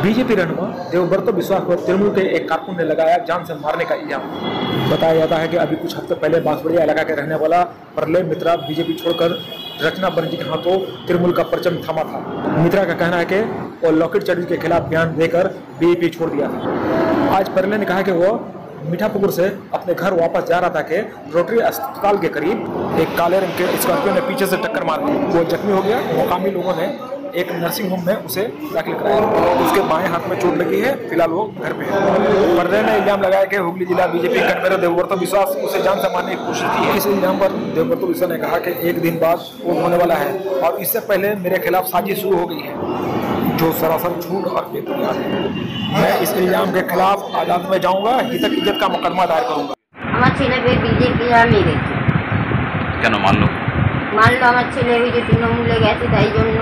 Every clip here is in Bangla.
बीजेपी रहनुमा देवव्रत विश्वास पर तृणमूल के एक कारकुन ने लगाया जान से मारने का इल्जाम। बताया जाता है कि अभी कुछ हफ्ते पहले बांसबड़िया इलाका के रहने वाला प्रलय मित्रा बीजेपी छोड़कर रचना बनर्जी के हाथों तृणमूल का परचम थामा था। मित्रा का कहना है कि वो लॉकेट चैटर्जी के खिलाफ बयान देकर बीजेपी छोड़ दिया था। आज प्रलय ने कहा कि वो मीठापुकुर से अपने घर वापस जा रहा था कि रोटरी अस्पताल के करीब एक काले रंग के स्कॉर्पियो ने पीछे से टक्कर मार दी। वो जख्मी हो गया। मुकामी लोगों ने एक नर्सिंग होम में उसे दाखिल कराया। उसके बाएं हाथ में चोट लगी है। फिलहाल वो घर पे है। पर्दे ने इल्जाम लगाया कि हुगली जिला बीजेपी कन्वीनर देवव्रत विश्वास उसे जान से मारने की कोशिश की है। इस इल्जाम पर देवव्रत विश्वास ने कहा कि एक दिन बाद वो होने वाला है और इससे पहले मेरे खिलाफ साजिश शुरू हो गई है जो सरासर झूठ और बेबुनियाद है। मैं इस इल्जाम के खिलाफ अदालत में जाऊंगा, हितक इज्जत का मुकदमा दायर करूंगा। আমার ছেলে বিজেপি মেরেছে কেন মারলো? আমার ছেলে ওই যে তৃণমূলে গেছে তাই জন্য।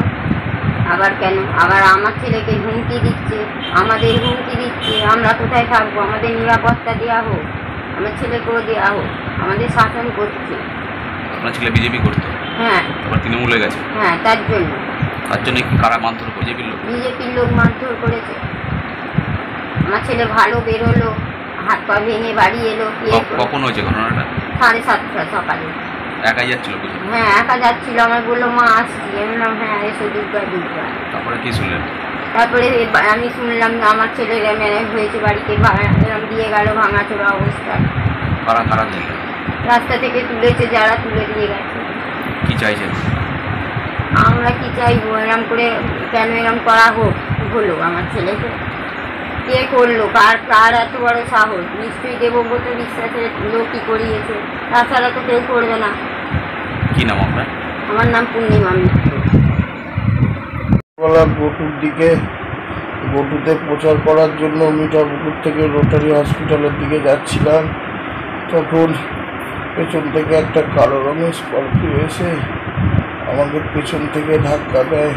আবার কেন আবার আমার ছেলেকে হুমকি দিচ্ছে, আমাদের হুমকি দিচ্ছে। আমরা কোথায় থাকবো? আমাদের নিরাপত্তা দেওয়া হোক, আমার ছেলেকেও দেওয়া হোক। আমাদের শাসন করছে। আপনার ছেলে বিজেপি করতো? হ্যাঁ। আবার তৃণমূলে গেছে? হ্যাঁ, তার জন্য। তার জন্য কি কারা মারধর? বিজেপির লোক? বিজেপির লোক মারধর করেছে। আমার ছেলে ভালো বেরোলো, হাত পা ভেঙে বাড়ি এলো। কখন হয়েছে ঘটনাটা? 7:30 সকালে। একাই যাচ্ছিল? হ্যাঁ, একা যাচ্ছিল। আমার বললো মা আসছি। আমি বললাম হ্যাঁ এসো, দুর্গা। তারপরে কি শুনলেন? তারপরে আমি শুনলাম আমার ছেলের হয়েছে বাড়িতে, দিয়ে গেল ভাঙাচোরা অবস্থায়। কারা কারা দিল? রাস্তা থেকে তুলেছে যারা, তুলে দিয়ে গেছে। কি চাইছেন? আমরা কি চাইবো? এরম করে কেন এরম করা হলো আমার ছেলেকে? কে করলো? কার এত বড় সাহস? নিশ্চয়ই দেবব্রত বিশ্বাসের লোকই করিয়েছে, তাছাড়া তো কেউ করবে না। কি নাম আপনার? আমার নাম পূর্ণিমা মিত্র। বটুর দিকে বটুতে প্রচার করার জন্য মিঠাপুকুর থেকে রোটারি হসপিটালের দিকে যাচ্ছিলাম। তখন পেছন থেকে একটা কালো রঙের স্কর্পিও এসে আমাকে পেছন থেকে ধাক্কা দেয়।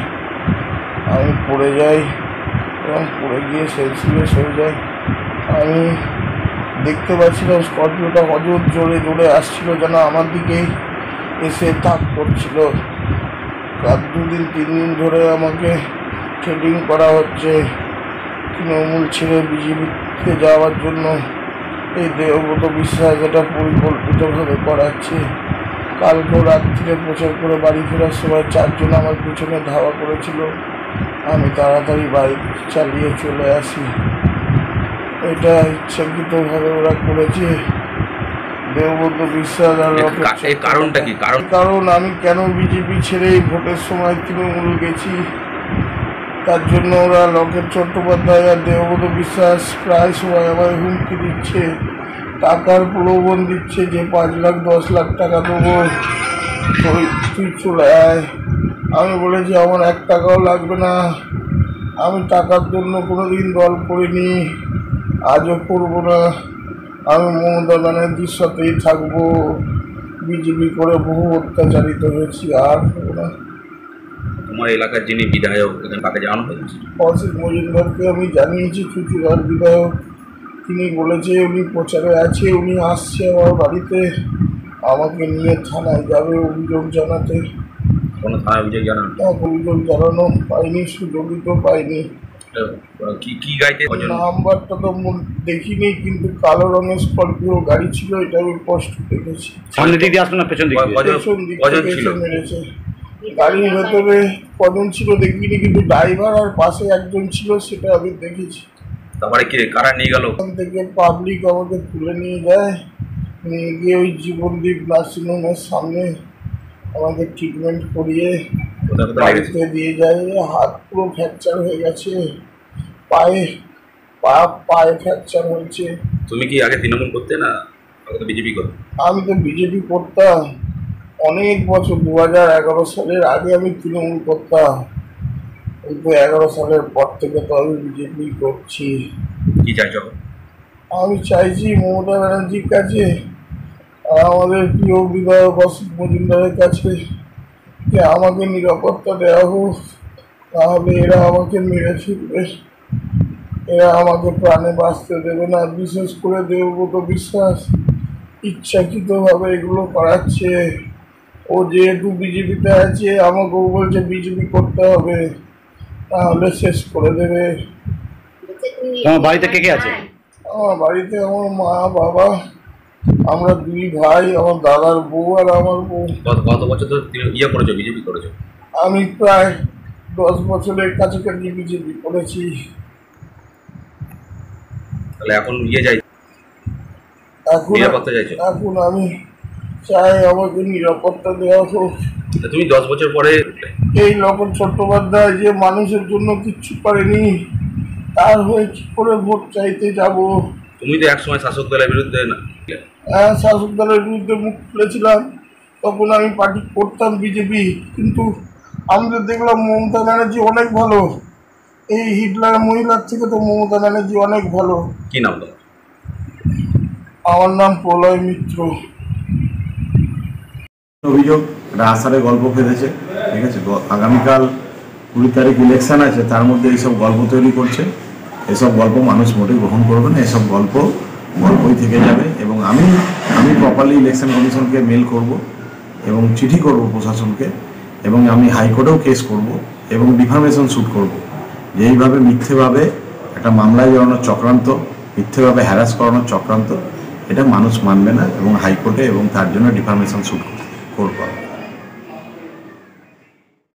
আমি পড়ে যাই এবং পড়ে গিয়ে সেন্সলেস হয়ে যাই। আমি দেখতে পাচ্ছিলাম স্কর্পিওটা হজর জোরে জোরে আসছিল, যেন আমার দিকেই এসে তাক করছিল। 2-3 দিন ধরে আমাকে ট্রেনিং করা হচ্ছে তৃণমূল ছেড়ে বিজেপিতে যাওয়ার জন্য। এই দেবব্রত বিশ্বাস এটা পরিকল্পিতভাবে করাচ্ছে। কালকেও রাত্রিরে প্রচার করে বাড়ি ফেরার সময় 4 জন আমার পিছনে ধাওয়া করেছিল। আমি তাড়াতাড়ি বাইক চালিয়ে চলে আসি। এটা ইচ্ছাকৃতভাবে ওরা করেছে। দেবব্রত বিশ্বাস আর কারণটা কি? কারণ আমি কেন বিজেপি ছেড়ে ভোটের সময় তৃণমূল গেছি, তার জন্য ওরা লকেট চট্টোপাধ্যায় আর দেবব্রত বিশ্বাস প্রায় সময় আমার হুমকি দিচ্ছে, টাকার প্রলোভন দিচ্ছে যে 5 লাখ 10 লাখ টাকা দেবো, তুই চলে আয়। আমি বলেছি আমার 1 টাকাও লাগবে না। আমি টাকার জন্য কোনোদিন দল করিনি, আজও করবো না। আমি মমতা ব্যানার্জির সাথেই থাকবো। বিজেপি করে বহু অত্যাচারিত হয়েছি, আর না। তোমার এলাকার যিনি বিধায়ক তাকে জানানো হয়েছে? অসিত মজুমদারকে আমি জানিয়েছি, চুচুড়ার বিধায়ক। তিনি বলেছে উনি প্রচারে আছে, উনি আসছে আমার বাড়িতে, আমাকে নিয়ে থানায় যাবে অভিযোগ জানাতে। কোনো থানায় অভিযোগ জানানো? অভিযোগ জানানো পাইনি, সুযোগই তো পাইনি। কি গাড়িতে? নাম্বারটা তো দেখিনি, কিন্তু কালো রঙের স্কর্পিও গাড়ি ছিল, এটা আমি স্পষ্ট দেখেছি। সামনের দিক দিয়ে আসলো না পেছন দিক দিয়ে? পেছন দিক থেকে এসে মেরেছে। গাড়ির ভেতরে কজন ছিল দেখিনি, কিন্তু ড্রাইভার আর পাশে একজন ছিল, সেটা আমি দেখেছি। তারপরে কি কারা নিয়ে গেল? ওখান থেকে পাবলিক আমাকে তুলে নিয়ে যায়, নিয়ে গিয়ে ওই জীবনদীপ নার্সিংহোমের সামনে আমাকে ট্রিটমেন্ট করিয়ে বাড়িতে দিয়ে যায়। হাত পুরো ফ্র্যাকচার হয়ে গেছে, পায়ে ফ্র্যাকচার হয়েছে। তুমি কি আগে তৃণমূল করতে না বিজেপি করতে? আমি তো বিজেপি করতাম অনেক বছর, 2011 সালের আগে আমি তৃণমূল করতাম, কিন্তু 11 সালের পর থেকে তো আমি বিজেপি করছি। কি চাইছ? আমি চাইছি মমতা ব্যানার্জির কাছে, আমাদের প্রিয় বিধায়ক অসিত মজুমদারের কাছে, যে আমাকে নিরাপত্তা দেওয়া হোক, তাহলে এরা আমাকে মেরে ফেলবে, এরা আমাকে প্রাণে বাঁচতে দেবে না। বিশেষ করে দেবব্রত বিশ্বাস ইচ্ছাকৃতভাবে এগুলো করাচ্ছে। ও যেহেতু বিজেপিতে আছে, আমাকেও বলছে বিজেপি করতে হবে, তাহলে শেষ করে দেবে। তোমার বাড়িতে কে কে আছে? আমার বাড়িতে আমার মা বাবা, আমরা 2 ভাই, আমার দাদার বউ আর আমার বউ। গত বছর তো ইয়ে করেছো, বিজেপি করেছো। আমি প্রায় 10 বছরের কাছাকাছি বিজেপি করেছি। তাহলে এখন ইয়ে যাই, এখন নিরাপত্তা চাইছো? এখন আমি চাই আমাকে নিরাপত্তা দেওয়া হোক। তুমি 10 বছর পরে এই লকেট চট্টোপাধ্যায় যে মানুষের জন্য কিচ্ছু করেনি, তার হয়ে কি করে ভোট চাইতে যাব? তুমি তো একসময় শাসক দলের বিরুদ্ধে শাসক দলের বিরুদ্ধে মুখ খুলেছিলাম, তখন আমি পার্টি করতাম বিজেপি, কিন্তু আমরা দেখলাম মমতা ব্যানার্জি অনেক ভালো। এই হিটলার মহিলার থেকে তো মমতা ব্যানার্জি অনেক ভালো। কি নাম তোমার? আমার নাম প্রলয় মিত্র। অভিযোগ একটা আষাঢ়ে গল্প ফেলেছে, ঠিক আছে। আগামীকাল 20 তারিখ ইলেকশন আছে, তার মধ্যে এইসব গল্প তৈরি করছে। এসব গল্প মানুষ মোটেই গ্রহণ করবে না, এসব গল্পই থেকে যাবে। এবং আমি প্রপারলি ইলেকশন কমিশনকে মেল করব এবং চিঠি করব প্রশাসনকে, এবং আমি হাইকোর্টেও কেস করব এবং ডিফামেশন স্যুট করব যে এইভাবে মিথ্যেভাবে একটা মামলায় জড়ানোর চক্রান্ত, মিথ্যেভাবে হ্যারাস করানোর চক্রান্ত, এটা মানুষ মানবে না এবং হাইকোর্টে এবং তার জন্য ডিফামেশন স্যুট করব।